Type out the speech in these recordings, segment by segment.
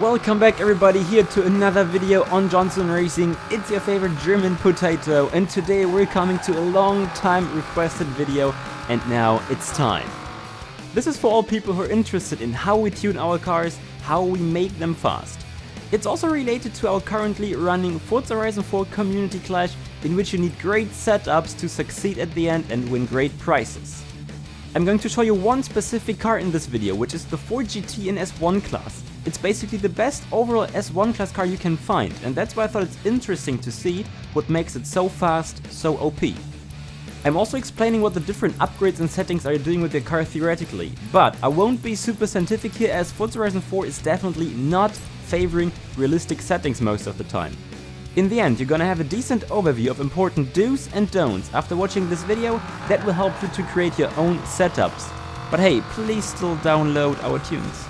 Welcome back everybody here to another video on Johnson Racing. It's your favorite German potato, and today we're coming to a long time requested video, and now it's time. This is for all people who are interested in how we tune our cars, how we make them fast. It's also related to our currently running Forza Horizon 4 community clash, in which you need great setups to succeed at the end and win great prizes. I'm going to show you one specific car in this video, which is the Ford GT in S1 class. It's basically the best overall S1 class car you can find, and that's why I thought it's interesting to see what makes it so fast, so OP. I'm also explaining what the different upgrades and settings are doing with your car theoretically, but I won't be super scientific here, as Forza Horizon 4 is definitely not favoring realistic settings most of the time. In the end, you're gonna have a decent overview of important do's and don'ts after watching this video that will help you to create your own setups. But hey, please still download our tunes.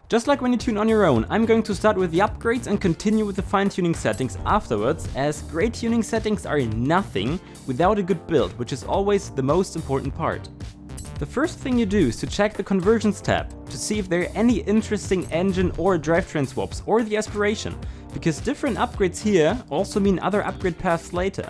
Just like when you tune on your own, I'm going to start with the upgrades and continue with the fine-tuning settings afterwards, as great tuning settings are nothing without a good build, which is always the most important part. The first thing you do is to check the conversions tab to see if there are any interesting engine or drivetrain swaps or the aspiration, because different upgrades here also mean other upgrade paths later.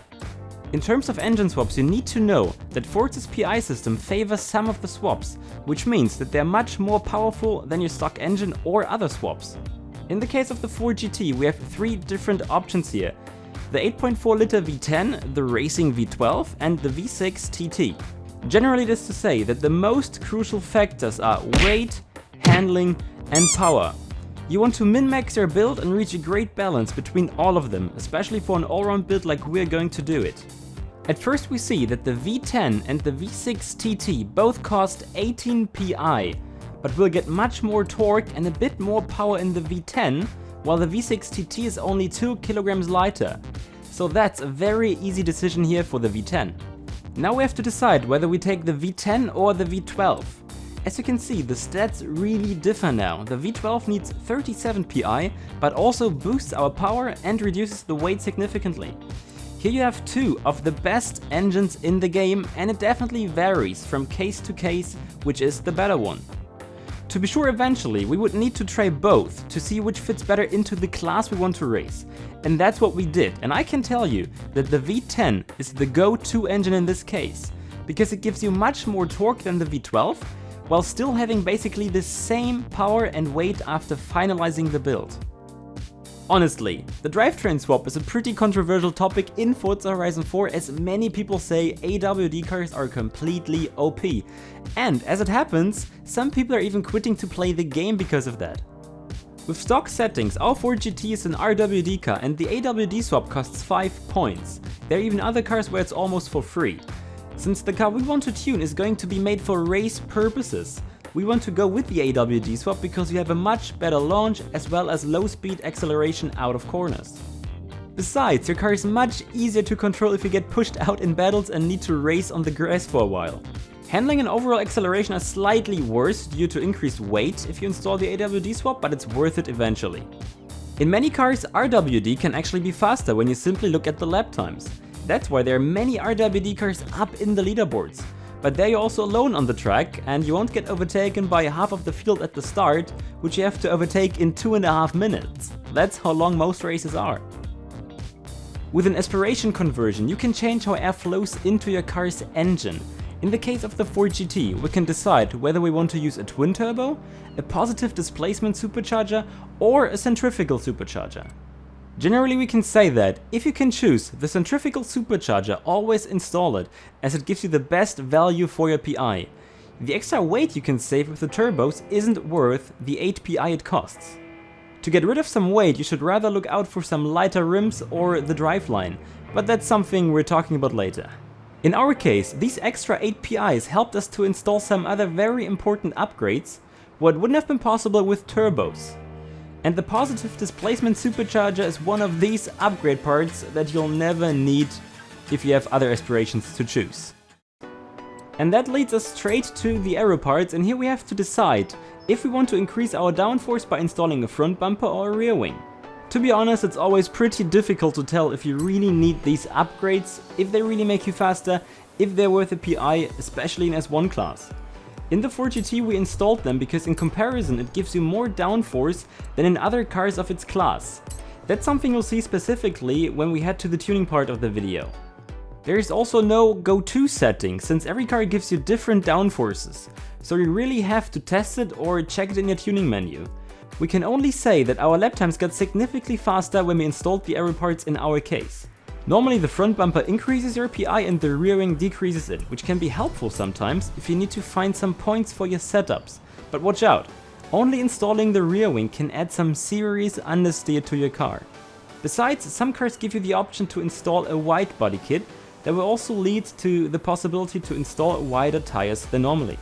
In terms of engine swaps, you need to know that Forza's PI system favors some of the swaps, which means that they're much more powerful than your stock engine or other swaps. In the case of the Ford GT, we have three different options here: the 8.4 liter V10, the racing V12 and the V6 TT. Generally, this is to say that the most crucial factors are weight, handling and power. You want to min-max your build and reach a great balance between all of them, especially for an all-round build like we're going to do it. At first we see that the V10 and the V6 TT both cost 18 PI, but we'll get much more torque and a bit more power in the V10, while the V6 TT is only 2 kilograms lighter. So that's a very easy decision here for the V10. Now we have to decide whether we take the V10 or the V12. As you can see, the stats really differ now. The V12 needs 37 PI, but also boosts our power and reduces the weight significantly. Here you have two of the best engines in the game, and it definitely varies from case to case which is the better one. To be sure, eventually we would need to try both to see which fits better into the class we want to race. And that's what we did, and I can tell you that the V10 is the go-to engine in this case, because it gives you much more torque than the V12, while still having basically the same power and weight after finalizing the build. Honestly, the drivetrain swap is a pretty controversial topic in Forza Horizon 4, as many people say Awd cars are completely OP. And as it happens, some people are even quitting to play the game because of that. With stock settings, our Ford GT is an RWD car and the Awd swap costs 5 points. There are even other cars where it's almost for free. Since the car we want to tune is going to be made for race purposes, we want to go with the Awd swap because you have a much better launch as well as low speed acceleration out of corners. Besides, your car is much easier to control if you get pushed out in battles and need to race on the grass for a while. Handling and overall acceleration are slightly worse due to increased weight if you install the Awd swap, but it's worth it eventually. In many cars, RWD can actually be faster when you simply look at the lap times. That's why there are many RWD cars up in the leaderboards. But there you're also alone on the track, and you won't get overtaken by half of the field at the start, which you have to overtake in 2.5 minutes. That's how long most races are. With an aspiration conversion, you can change how air flows into your car's engine. In the case of the Ford GT, we can decide whether we want to use a twin turbo, a positive displacement supercharger, or a centrifugal supercharger. Generally, we can say that if you can choose the centrifugal supercharger, always install it, as it gives you the best value for your PI. The extra weight you can save with the turbos isn't worth the 8 PI it costs. To get rid of some weight, you should rather look out for some lighter rims or the driveline, but that's something we're talking about later. In our case, these extra 8 PIs helped us to install some other very important upgrades, what wouldn't have been possible with turbos. And the positive displacement supercharger is one of these upgrade parts that you'll never need if you have other aspirations to choose. And that leads us straight to the aero parts, and here we have to decide if we want to increase our downforce by installing a front bumper or a rear wing. To be honest, it's always pretty difficult to tell if you really need these upgrades, if they really make you faster, if they're worth a PI, especially in S1 class. In the 4GT we installed them because in comparison it gives you more downforce than in other cars of its class. That's something you'll see specifically when we head to the tuning part of the video. There is also no go-to setting, since every car gives you different downforces, so you really have to test it or check it in your tuning menu. We can only say that our lap times got significantly faster when we installed the aero parts in our case. Normally the front bumper increases your PI and the rear wing decreases it, which can be helpful sometimes if you need to find some points for your setups. But watch out, only installing the rear wing can add some serious understeer to your car. Besides, some cars give you the option to install a wide body kit that will also lead to the possibility to install wider tires than normally.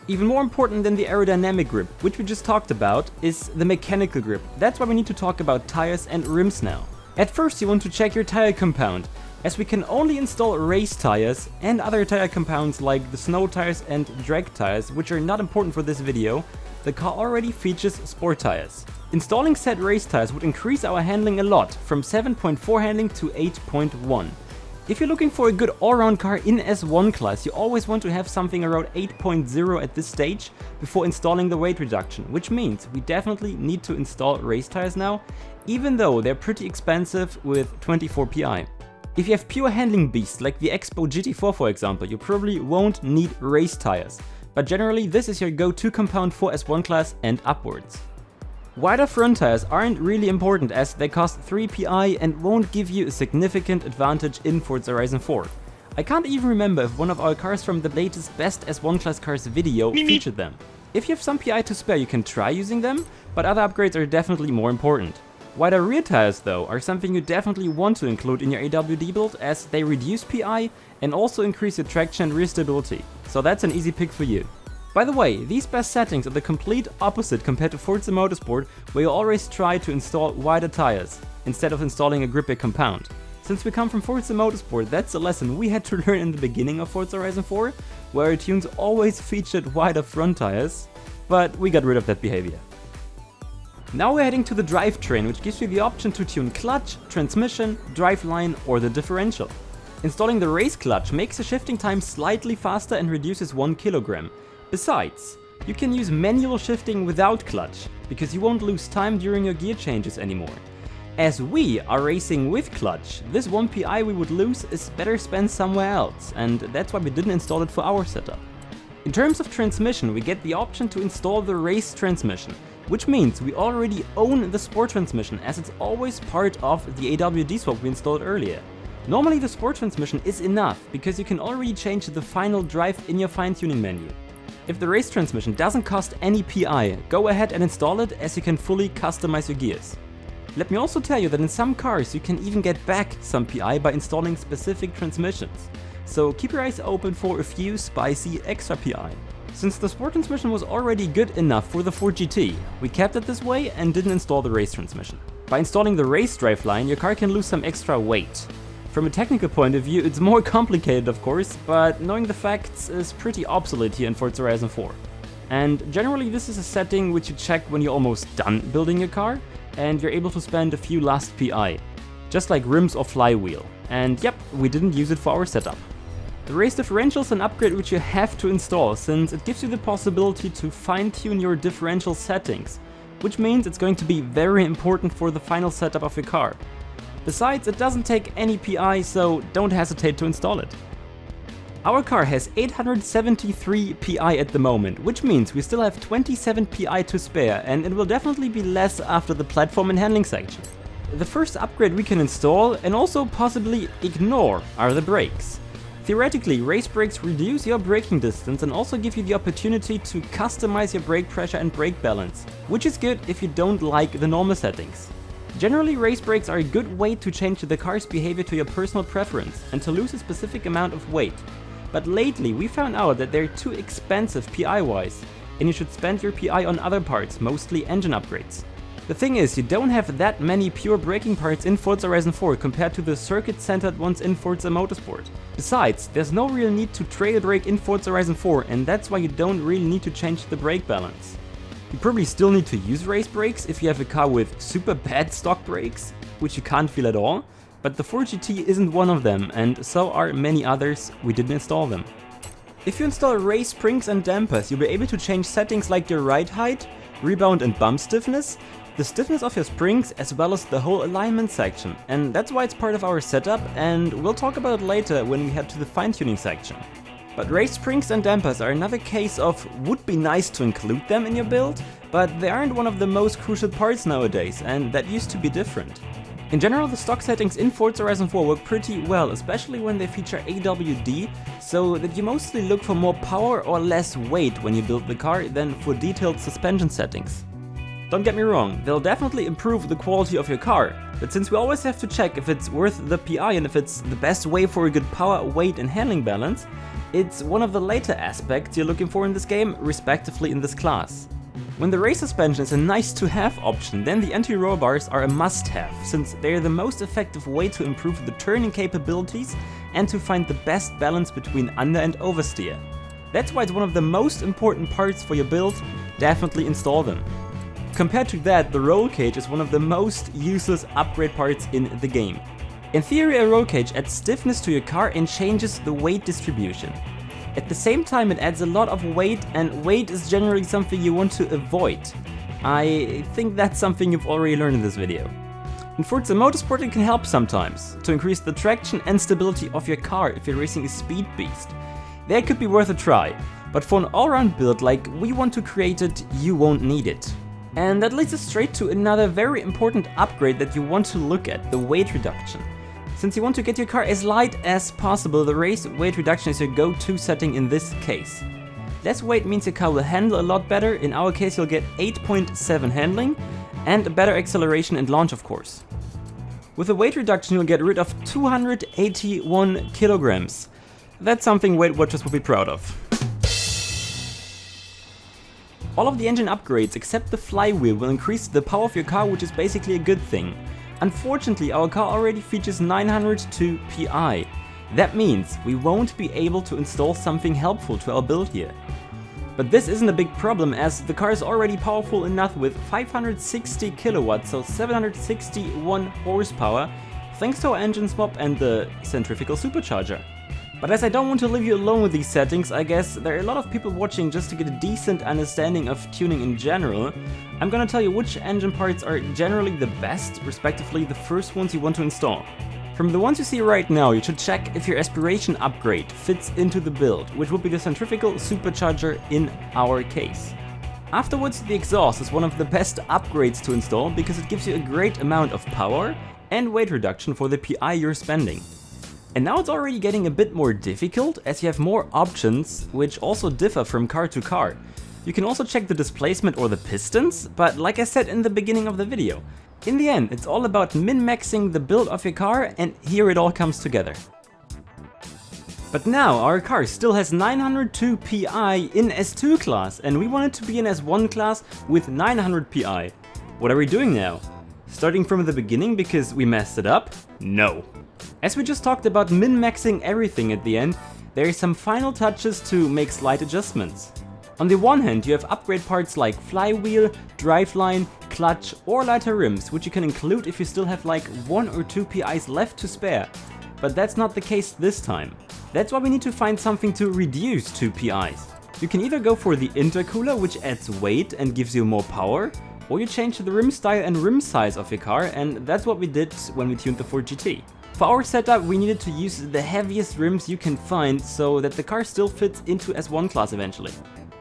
Even more important than the aerodynamic grip, which we just talked about, is the mechanical grip. That's why we need to talk about tires and rims now. At first you want to check your tire compound, as we can only install race tires and other tire compounds like the snow tires and drag tires, which are not important for this video. The car already features sport tires. Installing said race tires would increase our handling a lot, from 7.4 handling to 8.1. If you're looking for a good all-round car in S1 class, you always want to have something around 8.0 at this stage before installing the weight reduction, which means we definitely need to install race tires now, even though they're pretty expensive with 24 PI. If you have pure handling beasts like the Expo GT4 for example, you probably won't need race tires, but generally this is your go-to compound for S1 class and upwards. Wider front tires aren't really important as they cost 3 PI and won't give you a significant advantage in Forza Horizon 4. I can't even remember if one of our cars from the latest Best S1 Class Cars video featured them. If you have some PI to spare you can try using them, but other upgrades are definitely more important. Wider rear tires though are something you definitely want to include in your AWD build as they reduce PI and also increase your traction and rear stability, so that's an easy pick for you. By the way, these best settings are the complete opposite compared to Forza Motorsport, where you always try to install wider tires, instead of installing a grippier compound. Since we come from Forza Motorsport, that's a lesson we had to learn in the beginning of Forza Horizon 4, where our tunes always featured wider front tires, but we got rid of that behavior. Now we're heading to the drivetrain, which gives you the option to tune clutch, transmission, driveline or the differential. Installing the race clutch makes the shifting time slightly faster and reduces 1 kilogram. Besides, you can use manual shifting without clutch, because you won't lose time during your gear changes anymore. As we are racing with clutch, this 1 PI we would lose is better spent somewhere else, and that's why we didn't install it for our setup. In terms of transmission, we get the option to install the race transmission, which means we already own the sport transmission as it's always part of the Awd Swap we installed earlier. Normally the sport transmission is enough, because you can already change the final drive in your fine-tuning menu. If the race transmission doesn't cost any PI, go ahead and install it as you can fully customize your gears. Let me also tell you that in some cars you can even get back some PI by installing specific transmissions. So keep your eyes open for a few spicy extra PI. Since the sport transmission was already good enough for the 4GT, we kept it this way and didn't install the race transmission. By installing the race driveline, your car can lose some extra weight. From a technical point of view, it's more complicated of course, but knowing the facts is pretty obsolete here in Forza Horizon 4. And generally this is a setting which you check when you're almost done building your car, and you're able to spend a few last PI, just like rims or flywheel. And yep, we didn't use it for our setup. The race differential is an upgrade which you have to install, since it gives you the possibility to fine-tune your differential settings, which means it's going to be very important for the final setup of your car. Besides, it doesn't take any PI, so don't hesitate to install it. Our car has 873 PI at the moment, which means we still have 27 PI to spare, and it will definitely be less after the platform and handling section. The first upgrade we can install, and also possibly ignore, are the brakes. Theoretically, race brakes reduce your braking distance and also give you the opportunity to customize your brake pressure and brake balance, which is good if you don't like the normal settings. Generally, race brakes are a good way to change the car's behavior to your personal preference and to lose a specific amount of weight. But lately we found out that they're too expensive PI-wise, and you should spend your PI on other parts, mostly engine upgrades. The thing is, you don't have that many pure braking parts in Forza Horizon 4 compared to the circuit-centered ones in Forza Motorsport. Besides, there's no real need to trail brake in Forza Horizon 4, and that's why you don't really need to change the brake balance. You probably still need to use race brakes if you have a car with super bad stock brakes, which you can't feel at all, but the 4GT isn't one of them, and so are many others. We didn't install them. If you install race springs and dampers, you'll be able to change settings like your ride height, rebound and bump stiffness, the stiffness of your springs, as well as the whole alignment section. And that's why it's part of our setup, and we'll talk about it later when we head to the fine-tuning section. But race springs and dampers are another case of would be nice to include them in your build, but they aren't one of the most crucial parts nowadays, and that used to be different. In general, the stock settings in Forza Horizon 4 work pretty well, especially when they feature AWD, so that you mostly look for more power or less weight when you build the car than for detailed suspension settings. Don't get me wrong, they'll definitely improve the quality of your car, but since we always have to check if it's worth the PI and if it's the best way for a good power, weight and handling balance, it's one of the later aspects you're looking for in this game, respectively in this class. When the race suspension is a nice-to-have option, then the anti-roll bars are a must-have, since they are the most effective way to improve the turning capabilities and to find the best balance between under and oversteer. That's why it's one of the most important parts for your build, definitely install them. Compared to that, the roll cage is one of the most useless upgrade parts in the game. In theory, a roll cage adds stiffness to your car and changes the weight distribution. At the same time, it adds a lot of weight, and weight is generally something you want to avoid. I think that's something you've already learned in this video. In Forza Motorsport it can help sometimes, to increase the traction and stability of your car if you're racing a speed beast. That could be worth a try, but for an all-round build like we want to create it, you won't need it. And that leads us straight to another very important upgrade that you want to look at, the weight reduction. Since you want to get your car as light as possible, the race weight reduction is your go-to setting in this case. Less weight means your car will handle a lot better. In our case you'll get 8.7 handling and a better acceleration and launch, of course. With the weight reduction you'll get rid of 281 kilograms. That's something Weight Watchers will be proud of. All of the engine upgrades except the flywheel will increase the power of your car, which is basically a good thing. Unfortunately, our car already features 902 PI. That means we won't be able to install something helpful to our build here. But this isn't a big problem, as the car is already powerful enough with 560 kilowatts, so 761 horsepower, thanks to our engine swap and the Centrifugal Supercharger. But as I don't want to leave you alone with these settings, I guess there are a lot of people watching just to get a decent understanding of tuning in general. I'm gonna tell you which engine parts are generally the best, respectively the first ones you want to install. From the ones you see right now, you should check if your aspiration upgrade fits into the build, which would be the Centrifugal Supercharger in our case. Afterwards, the exhaust is one of the best upgrades to install because it gives you a great amount of power and weight reduction for the PI you're spending. And now it's already getting a bit more difficult as you have more options, which also differ from car to car. You can also check the displacement or the pistons, but like I said in the beginning of the video, in the end it's all about min-maxing the build of your car, and here it all comes together. But now our car still has 902 PI in S2 class, and we want it to be in S1 class with 900 PI. What are we doing now? Starting from the beginning because we messed it up? No. As we just talked about min-maxing everything at the end, there are some final touches to make slight adjustments. On the one hand, you have upgrade parts like flywheel, driveline, clutch or lighter rims, which you can include if you still have like 1 or 2 PIs left to spare. But that's not the case this time. That's why we need to find something to reduce 2 PIs. You can either go for the intercooler, which adds weight and gives you more power, or you change the rim style and rim size of your car, and that's what we did when we tuned the Ford GT. For our setup, we needed to use the heaviest rims you can find so that the car still fits into S1 class eventually.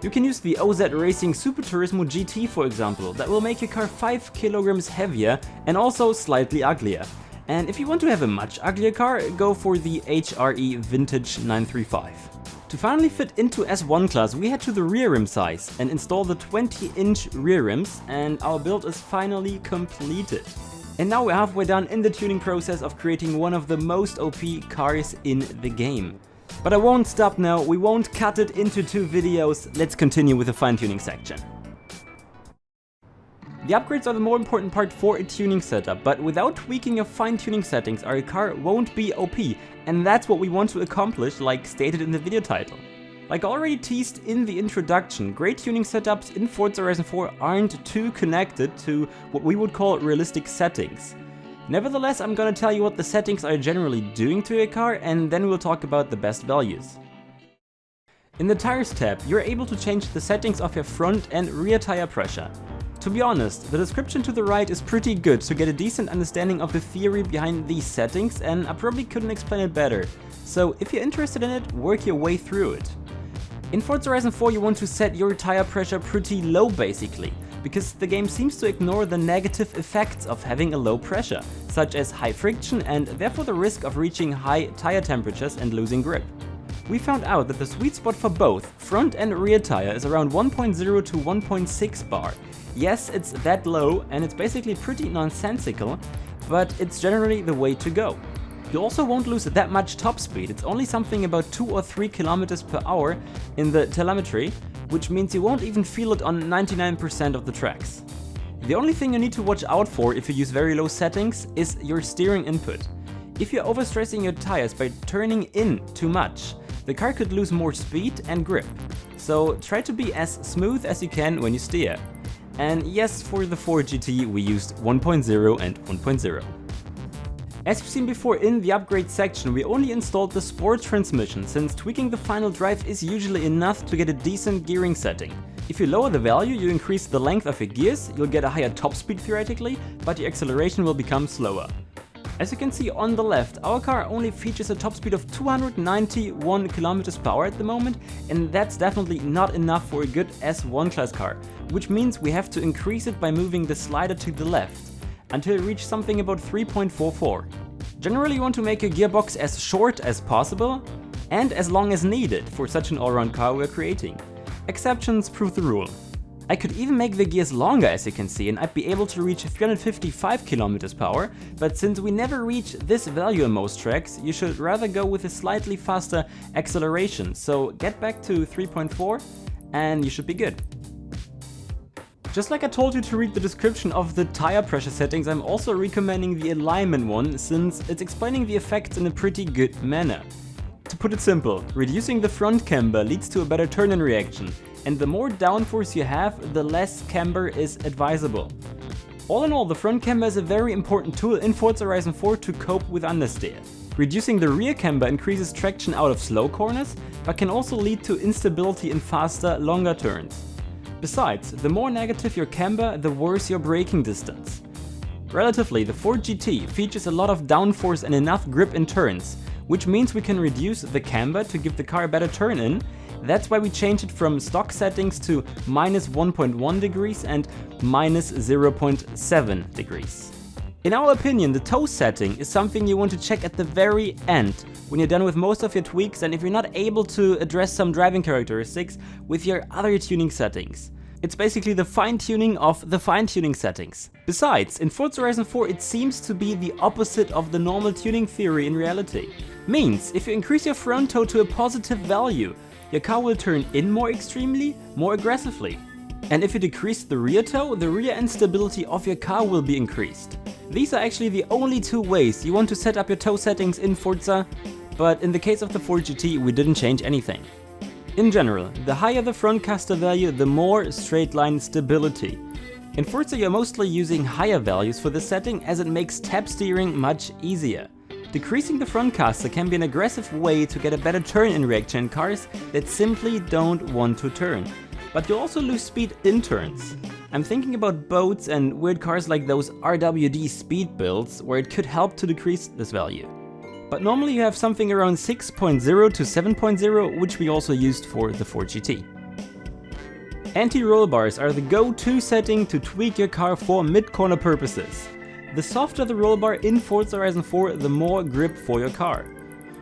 You can use the Awd Racing Super Turismo GT for example, that will make your car 5 kilograms heavier and also slightly uglier. And if you want to have a much uglier car, go for the HRE Vintage 935. To finally fit into S1 class, we head to the rear rim size and install the 20-inch rear rims, and our build is finally completed. And now we're halfway done in the tuning process of creating one of the most OP cars in the game. But I won't stop now, we won't cut it into 2 videos, let's continue with the fine-tuning section. The upgrades are the more important part for a tuning setup, but without tweaking your fine-tuning settings, our car won't be OP, and that's what we want to accomplish, like stated in the video title. Like already teased in the introduction, great tuning setups in Forza Horizon 4 aren't too connected to what we would call realistic settings. Nevertheless, I'm gonna tell you what the settings are generally doing to your car, and then we'll talk about the best values. In the Tires tab, you're able to change the settings of your front and rear tire pressure. To be honest, the description to the right is pretty good to get a decent understanding of the theory behind these settings, and I probably couldn't explain it better. So if you're interested in it, work your way through it. In Forza Horizon 4 you want to set your tire pressure pretty low basically, because the game seems to ignore the negative effects of having a low pressure, such as high friction and therefore the risk of reaching high tire temperatures and losing grip. We found out that the sweet spot for both front and rear tire is around 1.0 to 1.6 bar. Yes, it's that low and it's basically pretty nonsensical, but it's generally the way to go. You also won't lose that much top speed, it's only something about 2 or 3 km per hour in the telemetry, which means you won't even feel it on 99% of the tracks. The only thing you need to watch out for if you use very low settings is your steering input. If you're overstressing your tires by turning in too much, the car could lose more speed and grip. So try to be as smooth as you can when you steer. And yes, for the 4 GT we used 1.0 and 1.0. As you've seen before in the upgrade section, we only installed the sport transmission, since tweaking the final drive is usually enough to get a decent gearing setting. If you lower the value, you increase the length of your gears, you'll get a higher top speed theoretically, but your acceleration will become slower. As you can see on the left, our car only features a top speed of 291 km per hour at the moment, and that's definitely not enough for a good S1 class car, which means we have to increase it by moving the slider to the left, until you reach something about 3.44. Generally you want to make your gearbox as short as possible, and as long as needed for such an all-round car we're creating. Exceptions prove the rule. I could even make the gears longer, as you can see, and I'd be able to reach 355 km per hour, but since we never reach this value in most tracks, you should rather go with a slightly faster acceleration, so get back to 3.4 and you should be good. Just like I told you to read the description of the tire pressure settings, I'm also recommending the alignment one, since it's explaining the effects in a pretty good manner. To put it simple, reducing the front camber leads to a better turn-in reaction, and the more downforce you have, the less camber is advisable. All in all, the front camber is a very important tool in Forza Horizon 4 to cope with understeer. Reducing the rear camber increases traction out of slow corners, but can also lead to instability in faster, longer turns. Besides, the more negative your camber, the worse your braking distance. Relatively, the 4 GT features a lot of downforce and enough grip in turns, which means we can reduce the camber to give the car a better turn-in. That's why we changed it from stock settings to -1.1 degrees and -0.7 degrees. In our opinion, the toe setting is something you want to check at the very end, when you're done with most of your tweaks and if you're not able to address some driving characteristics with your other tuning settings. It's basically the fine-tuning of the fine-tuning settings. Besides, in Forza Horizon 4 it seems to be the opposite of the normal tuning theory in reality. Means, if you increase your front toe to a positive value, your car will turn in more extremely, more aggressively. And if you decrease the rear toe, the rear end stability of your car will be increased. These are actually the only two ways you want to set up your toe settings in Forza, but in the case of the 4 GT we didn't change anything. In general, the higher the front caster value, the more straight line stability. In Forza you're mostly using higher values for this setting, as it makes tap steering much easier. Decreasing the front caster can be an aggressive way to get a better turn-in reaction in cars that simply don't want to turn. But you'll also lose speed in turns. I'm thinking about boats and weird cars like those RWD speed builds, where it could help to decrease this value. But normally you have something around 6.0 to 7.0, which we also used for the 4 GT. Anti-roll bars are the go-to setting to tweak your car for mid-corner purposes. The softer the roll bar in Forza Horizon 4, the more grip for your car.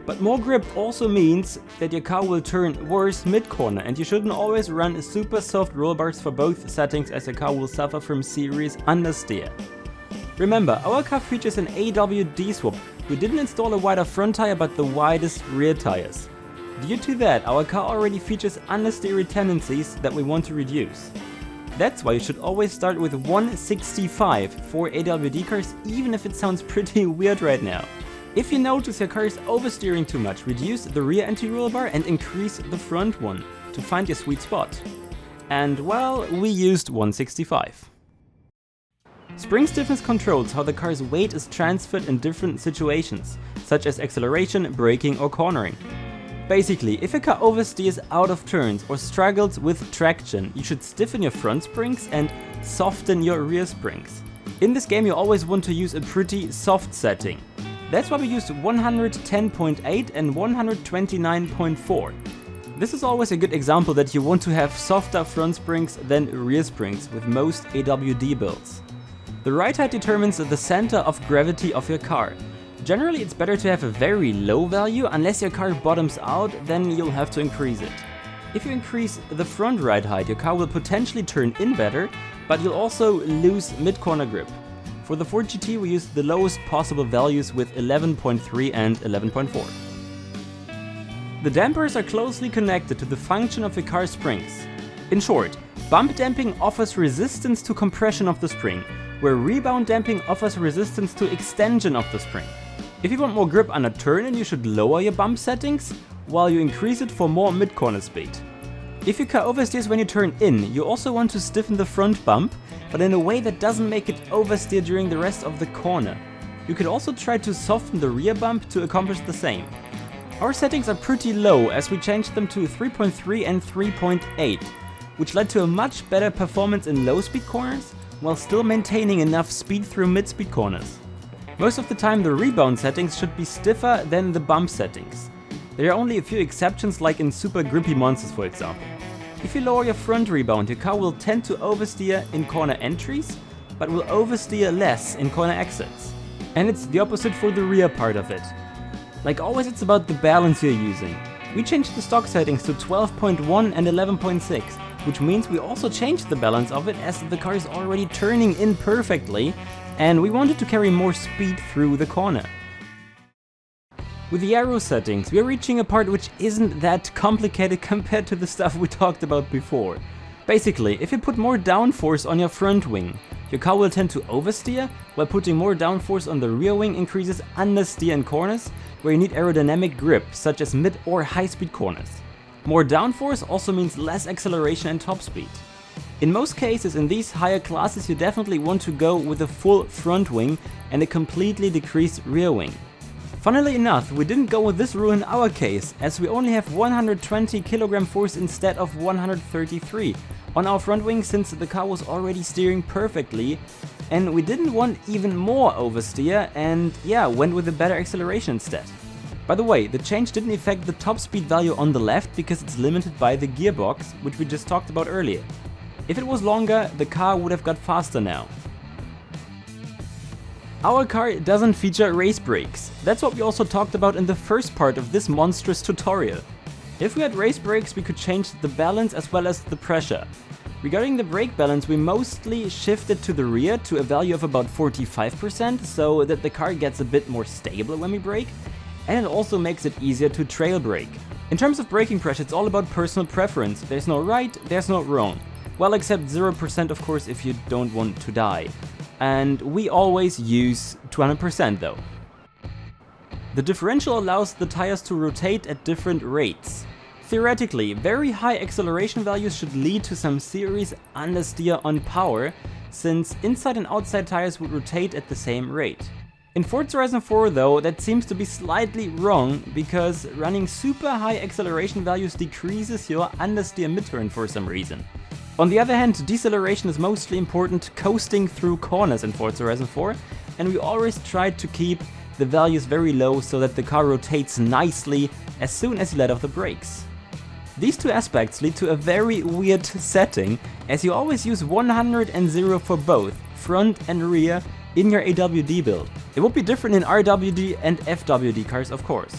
But more grip also means that your car will turn worse mid-corner, and you shouldn't always run super soft roll bars for both settings, as your car will suffer from serious understeer. Remember, our car features an Awd Swap. We didn't install a wider front tire but the widest rear tires. Due to that, our car already features understeery tendencies that we want to reduce. That's why you should always start with 165 for Awd cars, even if it sounds pretty weird right now. If you notice your car is oversteering too much, reduce the rear anti-roll bar and increase the front one to find your sweet spot. And well, we used 165. Spring stiffness controls how the car's weight is transferred in different situations, such as acceleration, braking or cornering. Basically, if a car oversteers out of turns or struggles with traction, you should stiffen your front springs and soften your rear springs. In this game you always want to use a pretty soft setting. That's why we used 110.8 and 129.4. This is always a good example that you want to have softer front springs than rear springs with most AWD builds. The ride height determines the center of gravity of your car. Generally it's better to have a very low value. Unless your car bottoms out, then you'll have to increase it. If you increase the front ride height, your car will potentially turn in better, but you'll also lose mid-corner grip. For the Ford GT we used the lowest possible values with 11.3 and 11.4. The dampers are closely connected to the function of the car's springs. In short, bump damping offers resistance to compression of the spring, where rebound damping offers resistance to extension of the spring. If you want more grip on a turn-in, you should lower your bump settings, while you increase it for more mid-corner speed. If your car oversteers when you turn in, you also want to stiffen the front bump, but in a way that doesn't make it oversteer during the rest of the corner. You could also try to soften the rear bump to accomplish the same. Our settings are pretty low as we changed them to 3.3 and 3.8, which led to a much better performance in low-speed corners, while still maintaining enough speed through mid-speed corners. Most of the time the rebound settings should be stiffer than the bump settings. There are only a few exceptions, like in super grippy monsters for example. If you lower your front rebound, your car will tend to oversteer in corner entries, but will oversteer less in corner exits. And it's the opposite for the rear part of it. Like always, it's about the balance you're using. We changed the stock settings to 12.1 and 11.6, which means we also changed the balance of it as the car is already turning in perfectly, and we wanted to carry more speed through the corner. With the aero settings, we are reaching a part which isn't that complicated compared to the stuff we talked about before. Basically, if you put more downforce on your front wing, your car will tend to oversteer, while putting more downforce on the rear wing increases understeer in corners, where you need aerodynamic grip, such as mid or high speed corners. More downforce also means less acceleration and top speed. In most cases in these higher classes you definitely want to go with a full front wing and a completely decreased rear wing. Funnily enough, we didn't go with this rule in our case, as we only have 120 kg force instead of 133 on our front wing, since the car was already steering perfectly, and we didn't want even more oversteer, and yeah, went with a better acceleration instead. By the way, the change didn't affect the top speed value on the left because it's limited by the gearbox, which we just talked about earlier. If it was longer, the car would have got faster now. Our car doesn't feature race brakes. That's what we also talked about in the first part of this monstrous tutorial. If we had race brakes, we could change the balance as well as the pressure. Regarding the brake balance, we mostly shifted to the rear to a value of about 45%, so that the car gets a bit more stable when we brake, and it also makes it easier to trail brake. In terms of braking pressure, it's all about personal preference. There's no right, there's no wrong. Well, except 0% of course if you don't want to die. And we always use 200% though. The differential allows the tires to rotate at different rates. Theoretically, very high acceleration values should lead to some serious understeer on power, since inside and outside tires would rotate at the same rate. In Forza Horizon 4 though, that seems to be slightly wrong, because running super high acceleration values decreases your understeer midturn for some reason. On the other hand, deceleration is mostly important coasting through corners in Forza Horizon 4, and we always tried to keep the values very low so that the car rotates nicely as soon as you let off the brakes. These two aspects lead to a very weird setting, as you always use 100 and 0 for both, front and rear, in your AWD build. It would be different in RWD and FWD cars, of course.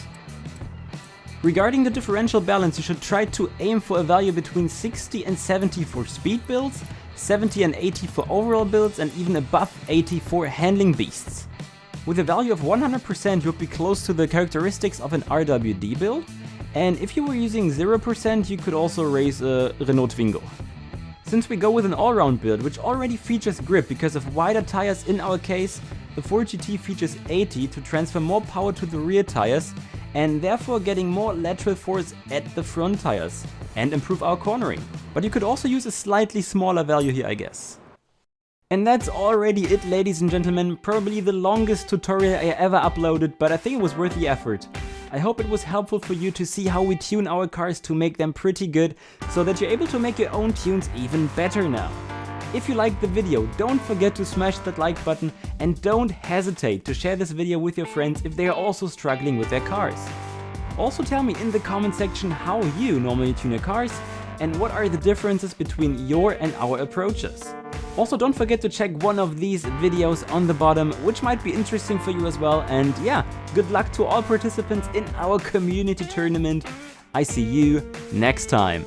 Regarding the differential balance, you should try to aim for a value between 60 and 70 for speed builds, 70 and 80 for overall builds, and even above 80 for handling beasts. With a value of 100%, you would be close to the characteristics of an RWD build, and if you were using 0%, you could also raise a Renault Twingo. Since we go with an all-round build, which already features grip because of wider tires in our case, the Ford GT features aT to transfer more power to the rear tires, and therefore getting more lateral force at the front tires, and improve our cornering. But you could also use a slightly smaller value here, I guess. And that's already it, ladies and gentlemen, probably the longest tutorial I ever uploaded, but I think it was worth the effort. I hope it was helpful for you to see how we tune our cars to make them pretty good, so that you're able to make your own tunes even better now. If you liked the video, don't forget to smash that like button and don't hesitate to share this video with your friends if they are also struggling with their cars. Also tell me in the comment section how you normally tune your cars and what are the differences between your and our approaches. Also don't forget to check one of these videos on the bottom, which might be interesting for you as well, and yeah, good luck to all participants in our community tournament. I see you next time.